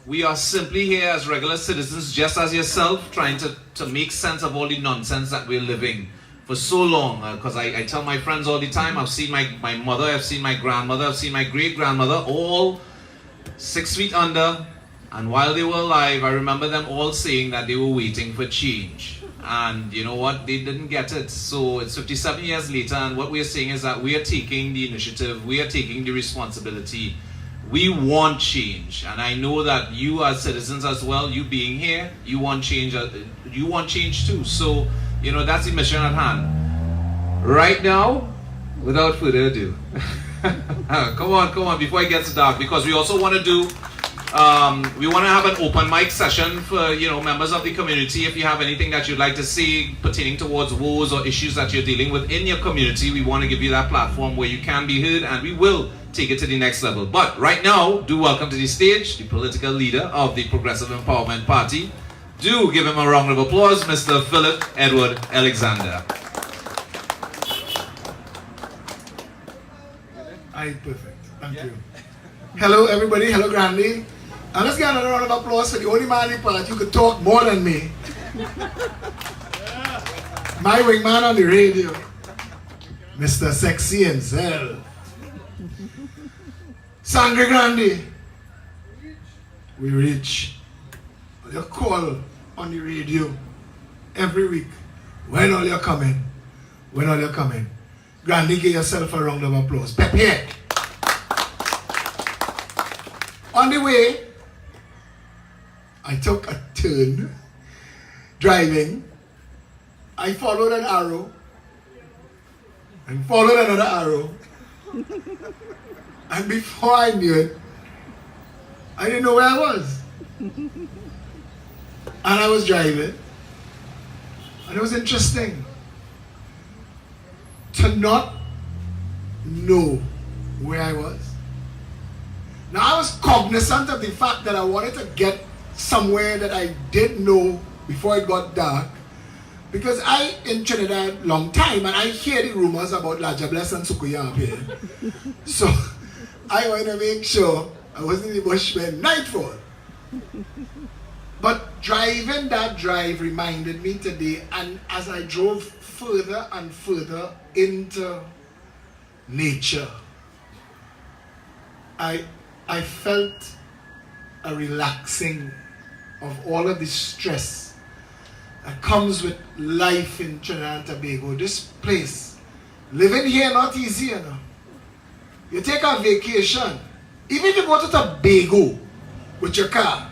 We are simply here as regular citizens, just as yourself, trying to make sense of all the nonsense that we're living for so long. Because I tell my friends all the time, I've seen my mother, I've seen my grandmother, I've seen my great-grandmother, all 6 feet under. And while they were alive, I remember them all saying that they were waiting for change. And you know what? They didn't get it. So it's 57 years later, and what we're saying is that we are taking the initiative, we are taking the responsibility. We want change, and I know that you as citizens as well, you being here, you want change too. So, you know, that's the mission at hand. Right now, without further ado, come on, before it gets dark, because we also want to do, we want to have an open mic session for, you know, members of the community. If you have anything that you'd like to see pertaining towards woes or issues that you're dealing with in your community, we want to give you that platform where you can be heard, and we will take it to the next level. But right now, do welcome to the stage the political leader of the Progressive Empowerment Party. Do give him a round of applause, Mr. Philip Edward Alexander. Aye, perfect. Thank you. Hello, everybody. Hello, Grande. And let's get another round of applause for the only man in the party who could talk more than me. My wingman on the radio, Mr. Sexy himself. Sangre Grande. We reach. You call on the radio every week. When all you're coming? When all you're coming? Grande, give yourself a round of applause. Pep here. On the way, I took a turn driving. I followed an arrow and followed another arrow. And before I knew it, I didn't know where I was. And I was driving. And it was interesting to not know where I was. Now I was cognizant of the fact that I wanted to get somewhere that I didn't know before it got dark. Because I in Trinidad long time and I hear the rumors about Lajables and Sukuya up here. So I want to make sure I wasn't in the bush when nightfall. But driving that drive reminded me today, and as I drove further and further into nature, I felt a relaxing of all of the stress that comes with life in Trinidad and Tobago. This place, living here not easy, you know. You take a vacation, even if you go to Tobago with your car,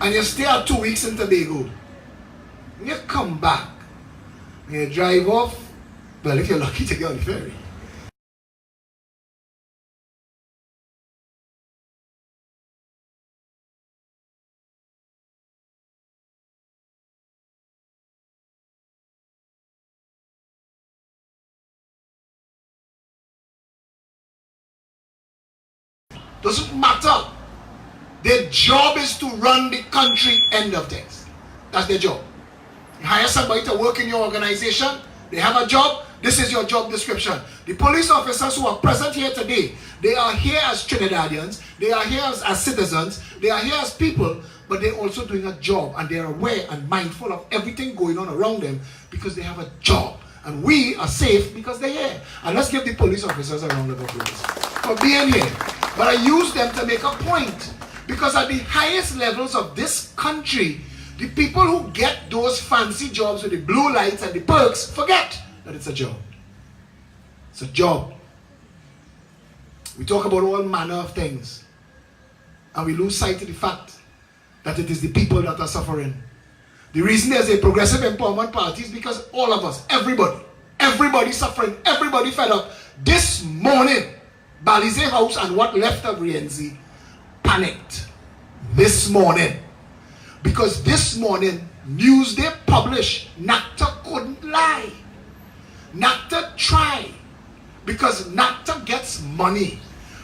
and you stay out 2 weeks in Tobago, when you come back, and you drive off, well, if you're lucky to get on the ferry. Doesn't matter. Their job is to run the country, end of things. That's their job. You hire somebody to work in your organization, they have a job, this is your job description. The police officers who are present here today, they are here as Trinidadians, they are here as citizens, they are here as people, but they're also doing a job, and they're aware and mindful of everything going on around them because they have a job. And we are safe because they're here. And let's give the police officers a round of applause for being here. But I use them to make a point. Because at the highest levels of this country, the people who get those fancy jobs with the blue lights and the perks forget that it's a job. It's a job. We talk about all manner of things. And we lose sight of the fact that it is the people that are suffering. The reason there's a Progressive Empowerment Party is because all of us, everybody suffering, everybody fed up. This morning, Balize House and what left of Rienzi panicked this morning. Because this morning, news they published, NACTA couldn't lie. NACTA tried. Because NACTA gets money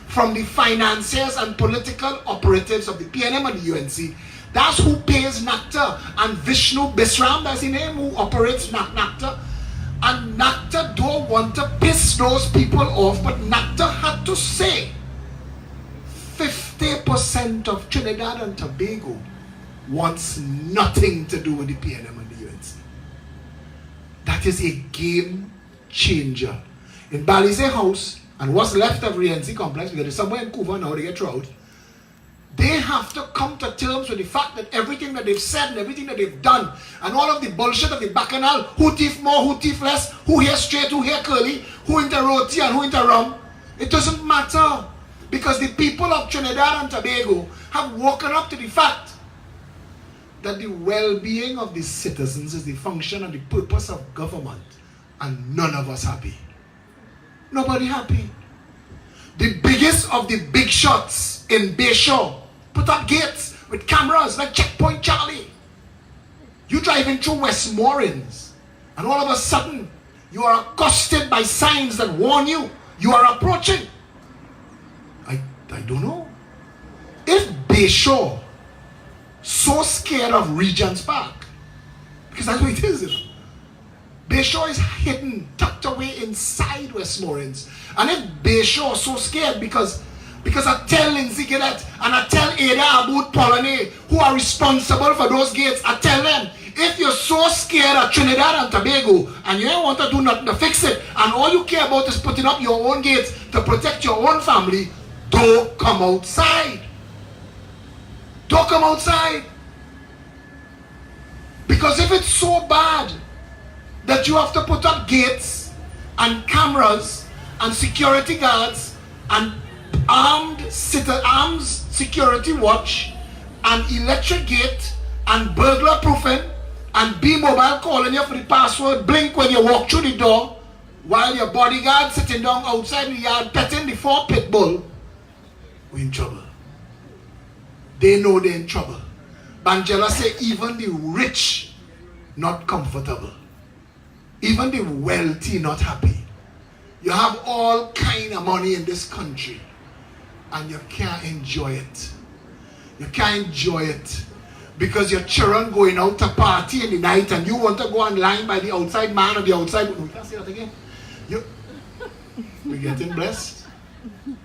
from the financiers and political operatives of the PNM and the UNC. That's who pays NACTA. And Vishnu Bisram, that's the name who operates NACTA. And NACTA don't want to piss those people off, but NACTA had to say 50% 90% of Trinidad and Tobago wants nothing to do with the PNM and the UNC. That is a game changer. In Balize House, and what's left of RNC complex, because it's somewhere in Cuba now, they get through out, they have to come to terms with the fact that everything that they've said and everything that they've done, and all of the bullshit of the bacchanal, who thief more, who thief less, who here straight, who here curly, who into roti and who into rum, it doesn't matter. Because the people of Trinidad and Tobago have woken up to the fact that the well-being of the citizens is the function and the purpose of government, and none of us happy. Nobody happy. The biggest of the big shots in Bayshore put up gates with cameras like Checkpoint Charlie. You driving through Westmoreland, and all of a sudden you are accosted by signs that warn you you are approaching. I don't know. If Bayshore so scared of Regent's Park, because that's what it is, you know. Bayshore is hidden, tucked away inside Westmoreland. And if Bayshore so scared because I tell Lindsay Gillette and I tell Ada Aboud Polonais, who are responsible for those gates, I tell them, if you're so scared of Trinidad and Tobago and you don't want to do nothing to fix it, and all you care about is putting up your own gates to protect your own family, don't come outside. Don't come outside. Because if it's so bad that you have to put up gates and cameras and security guards and armed security watch and electric gate and burglar proofing and B-Mobile calling you for the password, blink when you walk through the door, while your bodyguard sitting down outside the yard petting the 4 pit bull, we're in trouble. They know they're in trouble. Banjela say even the rich not comfortable. Even the wealthy not happy. You have all kind of money in this country and you can't enjoy it. You can't enjoy it because your children going out to party in the night and you want to go online by the outside man or the outside. We can't say that again. We getting blessed.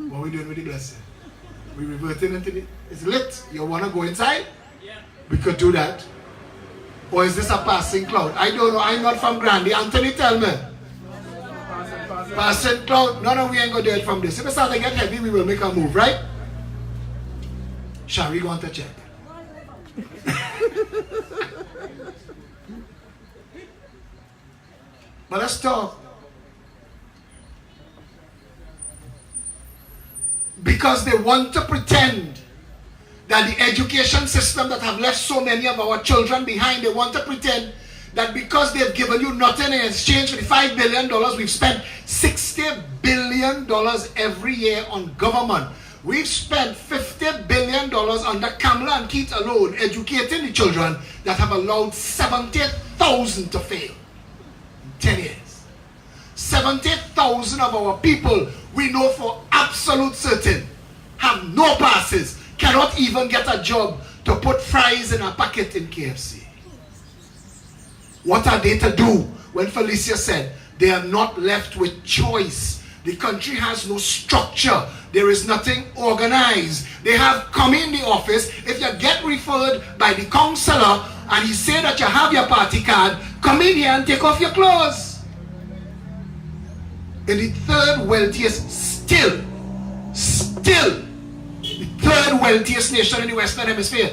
What are we doing with the blessing? We reverting into the, it's lit. You want to go inside? Yeah. We could do that. Or is this a passing cloud? I don't know. I'm not from Grande. Anthony, tell me. Passing cloud. No, we ain't going to do it from this. If it starts to get heavy, we will make a move, right? Shall we go on to check? But let's talk. Because they want to pretend that the education system that have left so many of our children behind, they want to pretend that because they've given you nothing in exchange for the $5 billion, we've spent $60 billion every year on government. We've spent $50 billion under Kamala and Keith alone educating the children that have allowed 70,000 to fail in 10 years. 70,000 of our people, we know for absolute certain, have no passes, cannot even get a job to put fries in a packet in KFC. What are they to do when Felicia said they are not left with choice? The country has no structure. There is nothing organized. They have come in the office. If you get referred by the counselor and he say that you have your party card, come in here and take off your clothes. In the third wealthiest, still, the third wealthiest nation in the Western Hemisphere,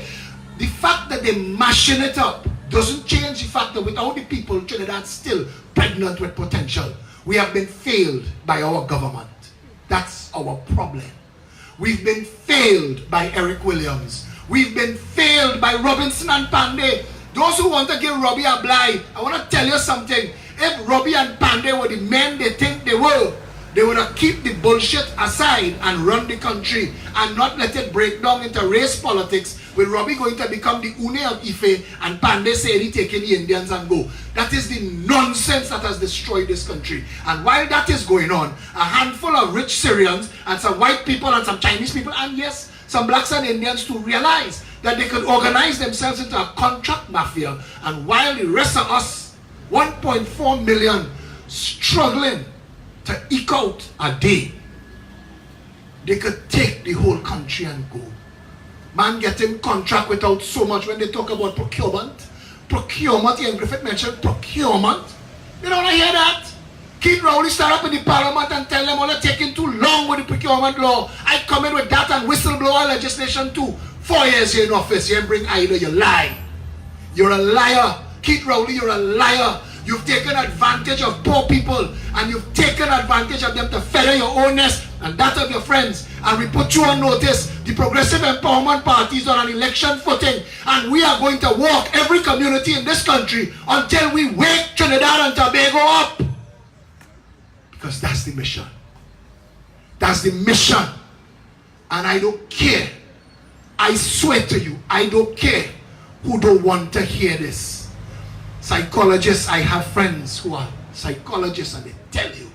the fact that they're mashing it up doesn't change the fact that without the people, Trinidad's still pregnant with potential. We have been failed by our government. That's our problem. We've been failed by Eric Williams. We've been failed by Robinson and Pandey. Those who want to give Robbie a blind, I want to tell you something. If Robbie and Pandey were the men they think they were, they would have keep the bullshit aside and run the country and not let it break down into race politics with Robbie going to become the Une of Ife and Pandey saying he taking the Indians and go. That is the nonsense that has destroyed this country. And while that is going on, a handful of rich Syrians and some white people and some Chinese people and yes, some blacks and Indians to realize that they could organize themselves into a contract mafia, and while the rest of us, 1.4 million, struggling to eke out a day, they could take the whole country and go. Man getting contract without so much. When they talk about procurement, Ian Griffith mentioned procurement. You don't want to hear that? Keith Rowley stand up in the parliament and tell them all they're taking too long with the procurement law. I come in with that and whistleblower legislation too. 4 years here in office, you ain't bring either. You lie. You're a liar. Keith Rowley, you're a liar. You've taken advantage of poor people and you've taken advantage of them to feather your own nest and that of your friends. And we put you on notice. The Progressive Empowerment Party is on an election footing and we are going to walk every community in this country until we wake Trinidad and Tobago up. Because that's the mission. That's the mission. And I don't care. I swear to you, I don't care who don't want to hear this. Psychologists, I have friends who are psychologists and they tell you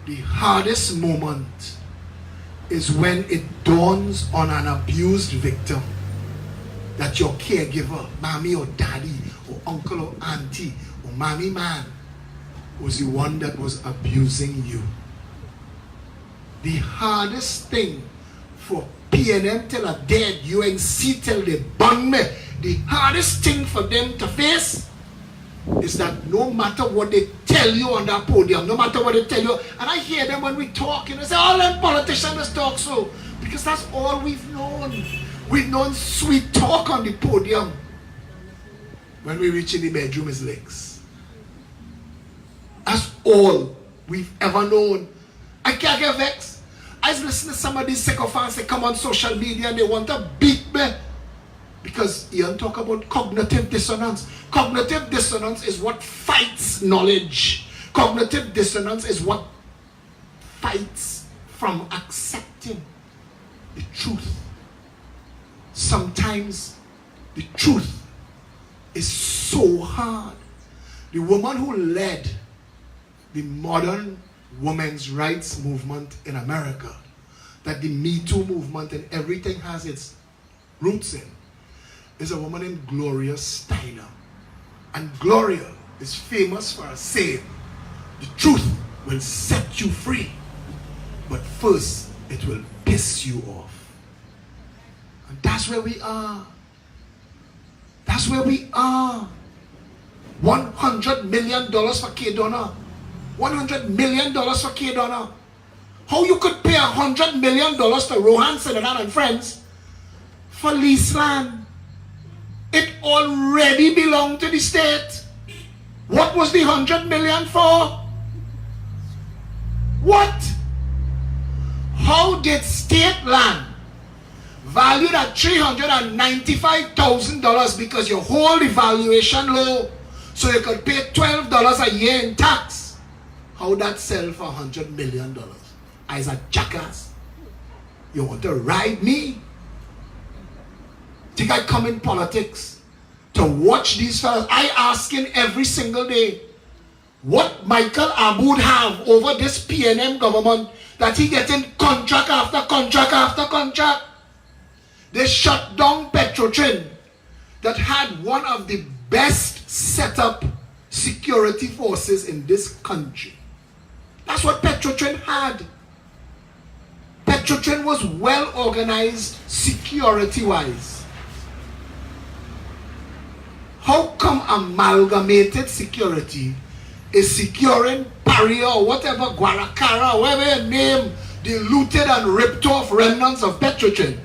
the hardest moment is when it dawns on an abused victim that your caregiver, mommy or daddy or uncle or auntie or mommy man was the one that was abusing you. The hardest thing for PNM till a dead, UNC till they burn me, the hardest thing for them to face is that no matter what they tell you on that podium, no matter what they tell you, and I hear them when we talk, and they say, all them politicians talk so, because that's all we've known. We've known sweet talk on the podium. When we reach in the bedroom is legs. That's all we've ever known. I can't get vexed. I listen to some of these sycophants, they come on social media and they want to beat me. Because Ian talk about cognitive dissonance. Cognitive dissonance is what fights knowledge. Cognitive dissonance is what fights from accepting the truth. Sometimes the truth is so hard. The woman who led the modern women's rights movement in America, that the Me Too movement and everything has its roots in, is a woman named Gloria Steiner. And Gloria is famous for a saying, the truth will set you free, but first it will piss you off. And that's where we are. That's where we are. $100 million for K. Donna. $100 million for K. Donna. How you could pay $100 million to Rohan Sinanan and friends for lease land? It already belonged to the state. What was the $100 million for? What? How did state land valued at $395,000 because you hold the valuation low so you could pay $12 a year in tax? How that sell for $100 million? As a jackass. You want to ride me? Think I come in politics to watch these fellas? I asking every single day, what Michael Aboud have over this PNM government that he getting contract after contract after contract? They shut down Petrotrin that had one of the best set up security forces in this country. That's what Petrotrin had. Petrotrin was well organized security-wise. How come Amalgamated Security is securing Paria or whatever, Guaracara, whatever you name the looted and ripped off remnants of Petrotrin,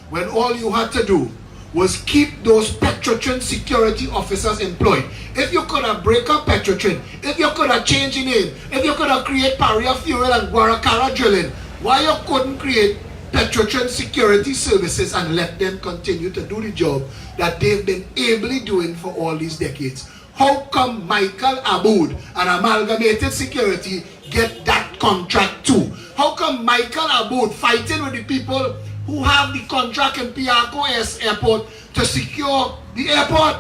when all you had to do was keep those Petrotrin security officers employed? If you could have break up Petrotrin, if you could have changed the name, if you could have created Paria Fuel and Guaracara drilling, why you couldn't create Petrotrin Security Services and let them continue to do the job that they've been ably doing for all these decades? How come Michael Aboud and Amalgamated Security get that contract too? How come Michael Aboud fighting with the people who have the contract in Piarco Airport to secure the airport?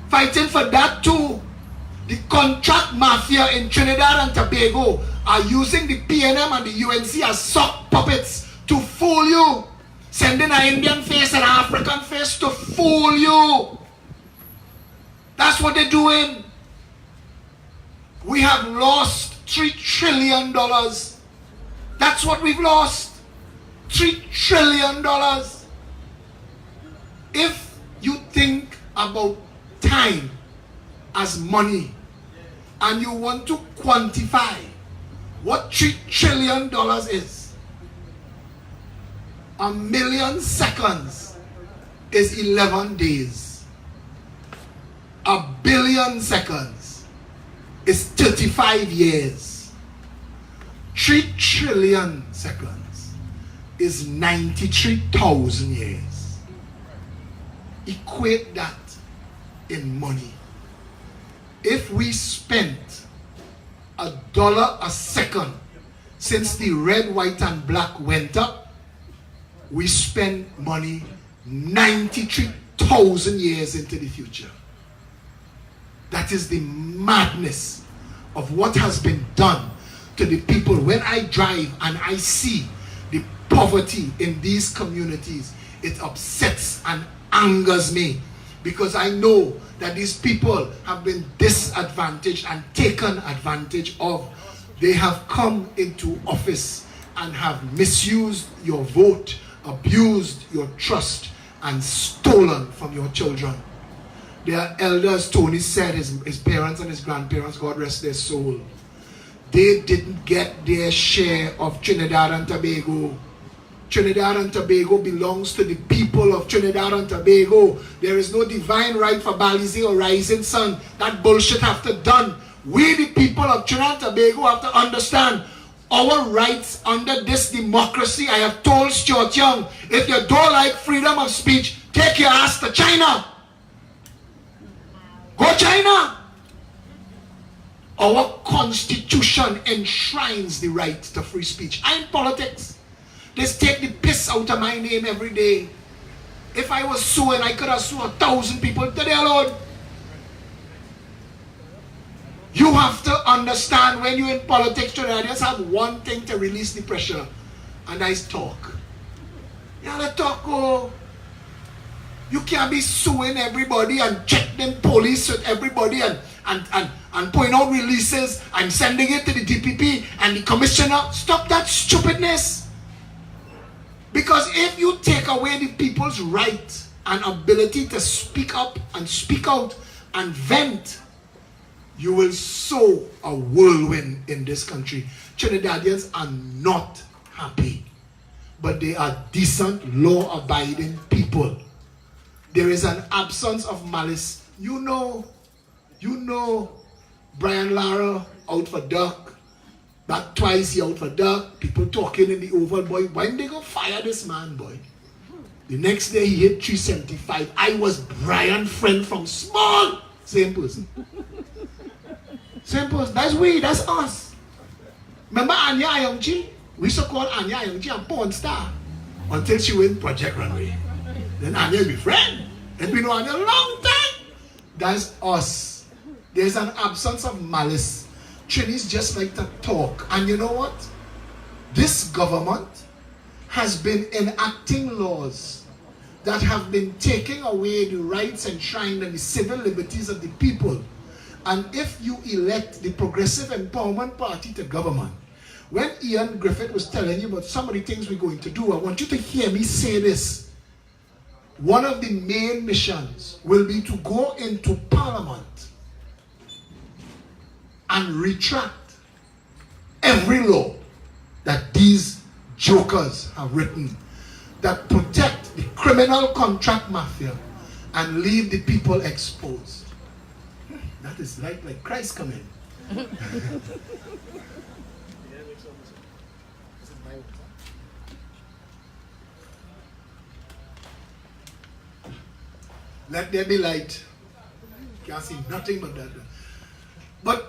Fighting for that too. The contract mafia in Trinidad and Tobago are using the PNM and the UNC as sock puppets to fool you. Sending an Indian face and an African face to fool you. That's what they're doing. We have lost $3 trillion. That's what we've lost. $3 trillion. If you think about time as money and you want to quantify what $3 trillion is, 1,000,000 seconds is 11 days. 1,000,000,000 seconds is 35 years. 3 trillion seconds is 93,000 years. Equate that in money. If we spent $1 a second since the red, white, and black went up, we spend money 93,000 years into the future. That is the madness of what has been done to the people. When I drive and I see the poverty in these communities, it upsets and angers me, because I know that these people have been disadvantaged and taken advantage of. They have come into office and have misused your vote, abused your trust, and stolen from your children. Their elders, Tony said, his parents and his grandparents, God rest their soul, they didn't get their share of Trinidad and Tobago. Trinidad and Tobago belongs to the people of Trinidad and Tobago. There is no divine right for Balize or Rising Sun. That bullshit have to done. We, the people of Trinidad and Tobago, have to understand our rights under this democracy. I have told Stuart Young, if you don't like freedom of speech, take your ass to China. Go China. Our constitution enshrines the right to free speech. I'm in politics. They take the piss out of my name every day. If I was suing, I could have sued 1,000 people today alone. You have to understand, when you're in politics, you just have one thing to release the pressure, and that's talk. You have to talk. Oh. You can't be suing everybody and check them police with everybody and point out releases and sending it to the DPP and the commissioner. Stop that stupidness. Because if you take away the people's right and ability to speak up and speak out and vent, you will sow a whirlwind in this country. Trinidadians are not happy, but they are decent, law-abiding people. There is an absence of malice. You know Brian Lara out for duck. Back twice he out for duck. People talking in the Oval, boy. When they go fire this man, boy? The next day he hit 375. I was Brian Friend from small. Same person. Same person. That's we. That's us. Remember Anya Ayongchi? We used to call Anya Ayongchi a porn star until she went Project Runway. Then Anya will be friend. And we know Anya a long time. That's us. There's an absence of malice. Trinis just like to talk. And you know what? This government has been enacting laws that have been taking away the rights enshrined and the civil liberties of the people. And if you elect the Progressive Empowerment Party to government, when Ian Griffith was telling you about some of the things we're going to do, I want you to hear me say this. One of the main missions will be to go into Parliament and retract every law that these jokers have written that protect the criminal contract mafia and leave the people exposed. That is like Christ coming. Let there be light. Can't see nothing but that. But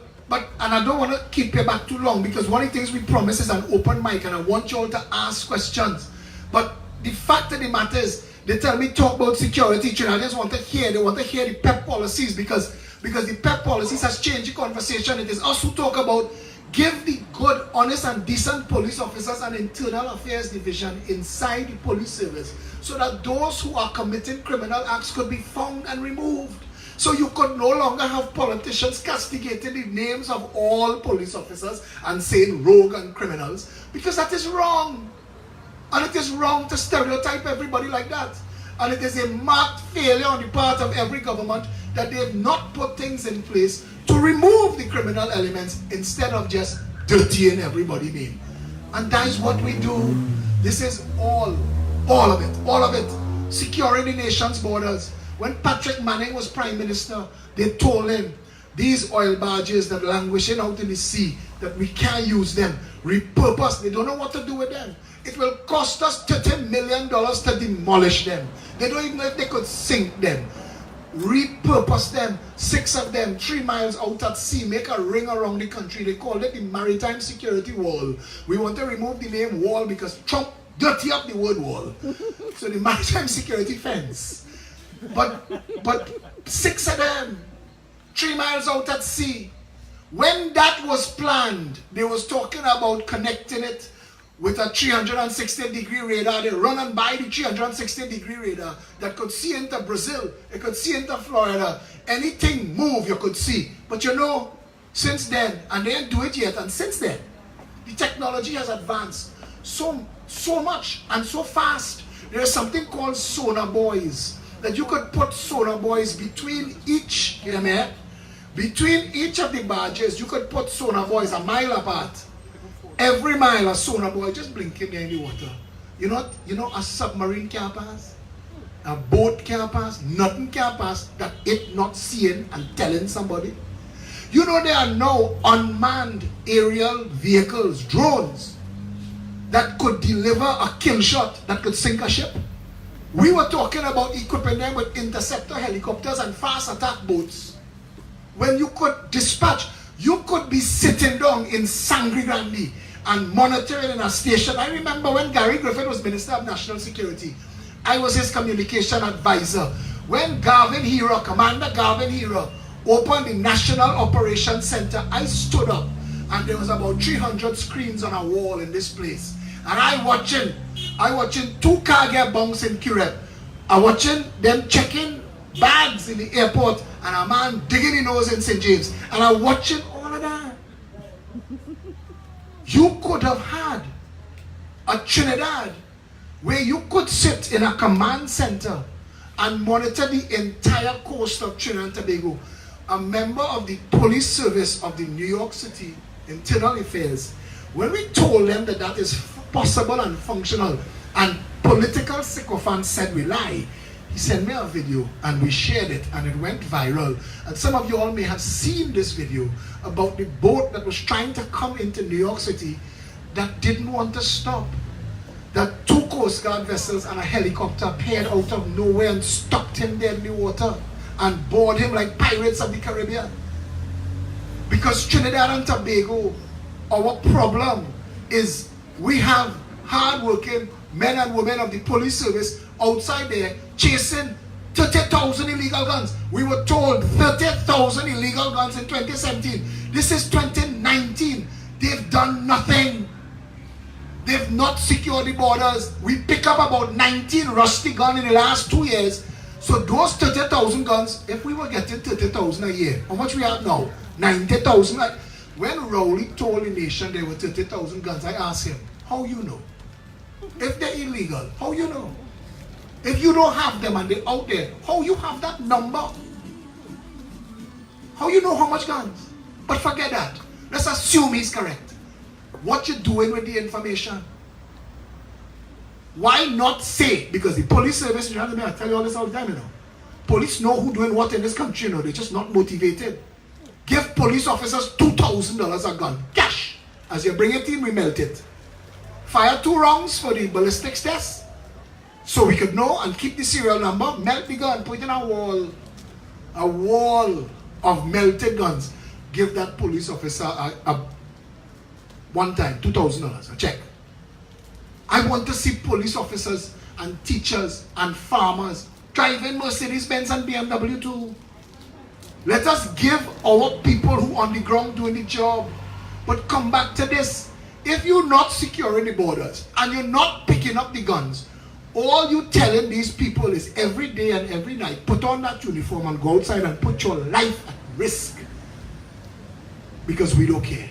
and I don't want to keep you back too long, because one of the things we promise is an open mic, and I want you all to ask questions. But the fact of the matter is, they tell me talk about security, I just want to hear. They want to hear the PEP policies, because the PEP policies has changed the conversation. It is us who talk about give the good, honest, and decent police officers an internal affairs division inside the police service, so that those who are committing criminal acts could be found and removed. So you could no longer have politicians castigating the names of all police officers and saying rogue and criminals, because that is wrong. And it is wrong to stereotype everybody like that. And it is a marked failure on the part of every government that they have not put things in place to remove the criminal elements instead of just dirtying everybody's name. And that is what we do. This is all of it. Securing the nation's borders. When Patrick Manning was Prime Minister, they told him, these oil barges that languishing out in the sea, that we can't use them, repurpose, they don't know what to do with them. It will cost us $30 million to demolish them. They don't even know if they could sink them. Repurpose them, 6 of them, 3 miles out at sea, make a ring around the country. They call it the Maritime Security Wall. We want to remove the name wall because Trump dirty up the word wall. So the Maritime Security Fence. But 6 of them, 3 miles out at sea. When that was planned, they was talking about connecting it with a 360-degree radar. They run and buy the 360-degree radar that could see into Brazil, it could see into Florida. Anything move you could see. But you know, since then, and they didn't do it yet, and since then, the technology has advanced so much and so fast. There is something called sonar buoys, that you could put sonar buoys between each, you know, between each of the barges. You could put sonar buoys a mile apart. Every mile a sonar buoy just blinking there in the water. You know a submarine can't pass, a boat can't pass, nothing can pass that it not seeing and telling somebody. You know there are now unmanned aerial vehicles, drones, that could deliver a kill shot that could sink a ship. We were talking about equipping them with interceptor helicopters and fast attack boats. When you could dispatch, you could be sitting down in Grande and monitoring in a station. I remember when Gary Griffin was Minister of National Security, I was his communication advisor. When Commander Garvin Hero opened the National Operations Center, I stood up and there was about 300 screens on a wall in this place. And I watching 2 cargo bunks in Curep. I watching them checking bags in the airport and a man digging his nose in St. James. And I watching all of that. You could have had a Trinidad where you could sit in a command center and monitor the entire coast of Trinidad and Tobago. A member of the police service of the New York City Internal Affairs, when we told them that that is possible and functional, and political sycophants said we lie, he sent me a video and we shared it and it went viral. And some of you all may have seen this video about the boat that was trying to come into New York City that didn't want to stop. That 2 Coast Guard vessels and a helicopter appeared out of nowhere and stopped him dead in the water and board him like pirates of the Caribbean. Because Trinidad and Tobago, our problem is we have hard-working men and women of the police service outside there chasing 30,000 illegal guns. We were told 30,000 illegal guns in 2017. This is 2019. They've done nothing. They've not secured the borders. We pick up about 19 rusty guns in the last 2 years. So those 30,000 guns, if we were getting 30,000 a year, how much we have now? 90,000. When Rowley told the nation there were 30,000 guns, I asked him, how you know? If they're illegal, how you know? If you don't have them and they're out there, how you have that number? How you know how much guns? But forget that. Let's assume he's correct. What you doing with the information? Why not say? Because the police service, you know, I tell you all this all the time, you know. Police know who doing what in this country, you know. They're just not motivated. Give police officers $2,000 a gun, cash. As you bring it in, we melt it. Fire 2 rounds for the ballistics test, so we could know and keep the serial number. Melt the gun, put it in a wall of melted guns. Give that police officer one time $2,000 a check. I want to see police officers and teachers and farmers driving Mercedes-Benz and BMW too. Let us give our people who are on the ground doing the job. But come back to this. If you're not securing the borders and you're not picking up the guns, all you're telling these people is every day and every night, put on that uniform and go outside and put your life at risk. Because we don't care.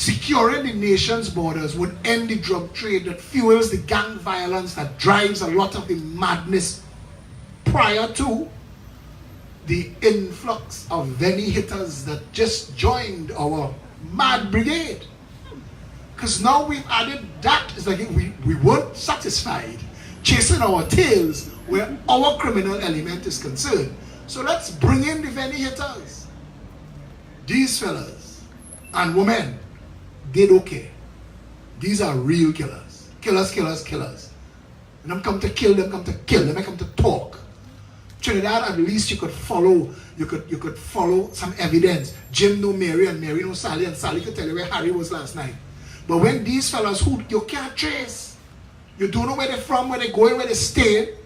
Securing the nation's borders would end the drug trade that fuels the gang violence that drives a lot of the madness prior to the influx of Veni hitters that just joined our mad brigade. Because now we've added that. It's like we weren't satisfied chasing our tails where our criminal element is concerned. So let's bring in the Veni hitters. These fellas and women, they don't care. These are real killers. Killers, killers, killers. And them come to kill, them come to kill, them come to talk. Trinidad, at least you could follow, you could follow some evidence. Jim knew Mary and Mary knew Sally, and Sally could tell you where Harry was last night. But when these fellas who you can't trace, you don't know where they're from, where they're going, where they stay.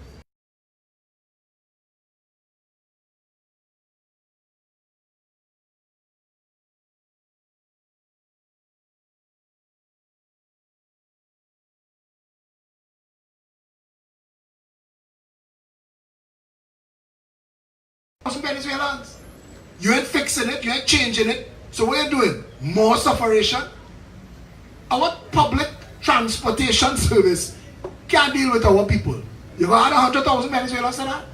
Venezuelans. You ain't fixing it, you ain't changing it. So what are you doing? More sufferation? Our public transportation service can't deal with our people. You got 100,000 Venezuelans in that?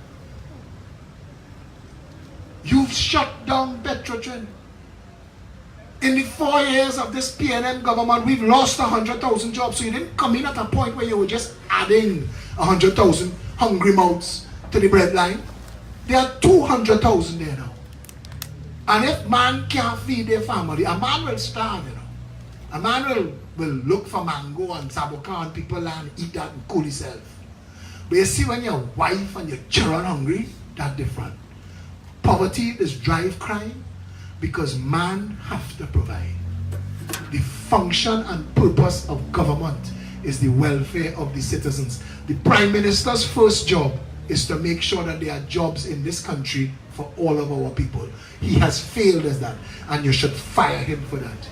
You've shut down Petrotrin. In the 4 years of this PNM government, we've lost 100,000 jobs. So you didn't come in at a point where you were just adding 100,000 hungry mouths to the breadline. There are 200,000 there now. And if man can't feed their family, a man will starve, you know. A man will look for mango and sabokan, people land, eat that and cool himself. But you see, when your wife and your children hungry, that's different. Poverty is drive crime because man have to provide. The function and purpose of government is the welfare of the citizens. The Prime Minister's first job is to make sure that there are jobs in this country for all of our people. He has failed as that, and you should fire him for that.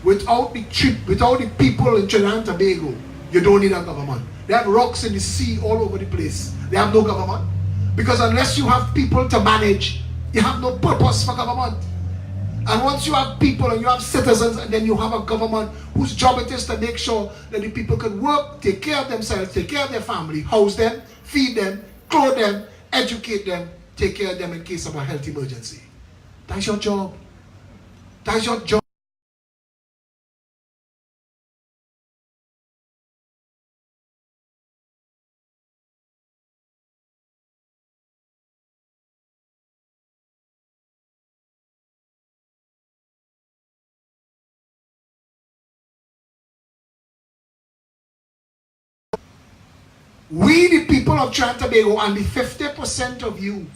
Without the people in Trinidad and Tobago, you don't need a government. They have rocks in the sea all over the place. They have no government. Because unless you have people to manage, you have no purpose for government. And once you have people and you have citizens, and then you have a government whose job it is to make sure that the people can work, take care of themselves, take care of their family, house them, feed them, clothe them, educate them, take care of them in case of a health emergency. That's your job. That's your job. We, the people of Trinidad and Tobago, and the 50% of you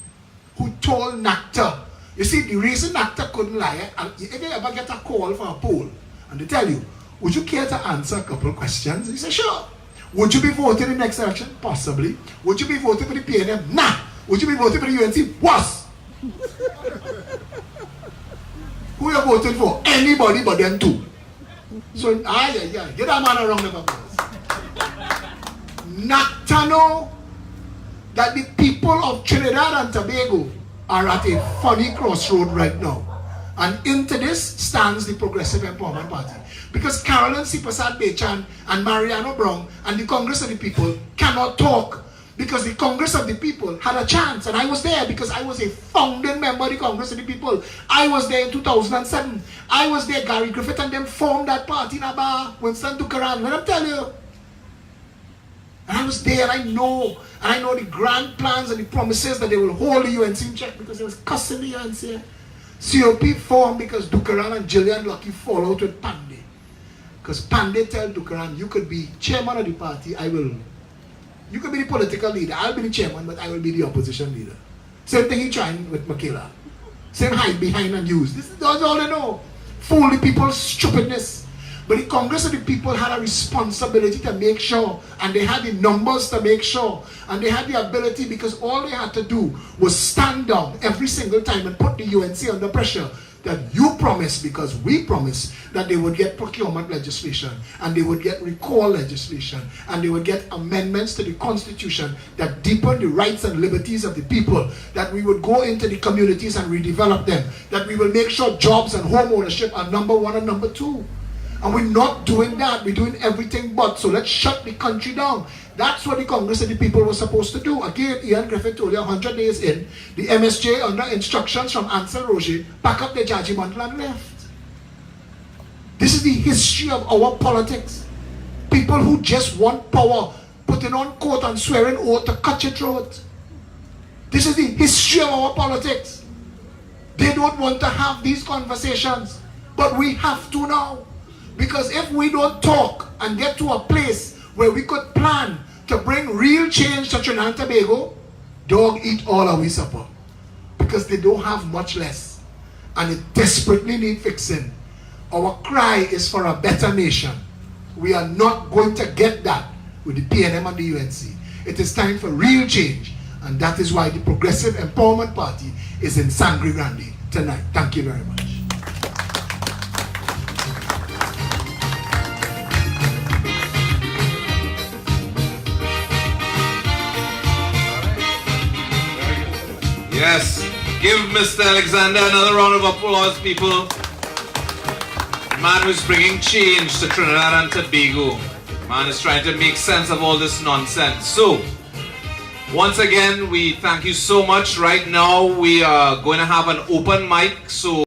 who told NACTA, you see, the reason NACTA couldn't lie, and if you ever get a call for a poll, and they tell you, would you care to answer a couple of questions? You say, sure. Would you be voting in the next election? Possibly. Would you be voting for the PNM? Nah. Would you be voting for the UNC? Was. Who you voting for? Anybody but them two. So, get that man around the papers. NACTA know that the people of Trinidad and Tobago are at a funny crossroad right now. And into this stands the Progressive Empowerment Party. Because Carolyn C. Prasad Bechan and Mariano Brown and the Congress of the People cannot talk. Because the Congress of the People had a chance. And I was there because I was a founding member of the Congress of the People. I was there in 2007. I was there, Gary Griffith and them formed that party in Aba, Winston Dukaran. Let me tell you. And I was there, and I know the grand plans and the promises that they will hold the UNC in check because they was cussing the UNC. COP formed because Dukaran and Gillian Lucky fall out with Pandey. Because Pandey tell Dukaran, you could be chairman of the party, you could be the political leader, I'll be the chairman, but I will be the opposition leader. Same thing he trying with Makela. Same hide behind and use. This is all they know. Fool the people's stupidness. But the Congress of the People had a responsibility to make sure, and they had the numbers to make sure, and they had the ability because all they had to do was stand down every single time and put the UNC under pressure that you promised, because we promised that they would get procurement legislation, and they would get recall legislation, and they would get amendments to the Constitution that deepen the rights and liberties of the people, that we would go into the communities and redevelop them, that we will make sure jobs and home ownership are number one and number two. And we're not doing that. We're doing everything but. So let's shut the country down. That's what the Congress of the People was supposed to do. Again, Ian Griffith told you 100 days in, the MSJ, under instructions from Ansel Roger, pack up their Jaji bundle and left. This is the history of our politics. People who just want power, putting on coat and swearing oath to cut your throat. This is the history of our politics. They don't want to have these conversations, but we have to now. Because if we don't talk and get to a place where we could plan to bring real change to Trinidad and Tobago, dog eat all our supper. Because they don't have much less. And it desperately need fixing. Our cry is for a better nation. We are not going to get that with the PNM and the UNC. It is time for real change. And that is why the Progressive Empowerment Party is in Sangre Grande tonight. Thank you very much. Yes, give Mr. Alexander another round of applause, people. Man who's bringing change to Trinidad and Tobago. Man is trying to make sense of all this nonsense. So, once again, we thank you so much. Right now, we are going to have an open mic. So.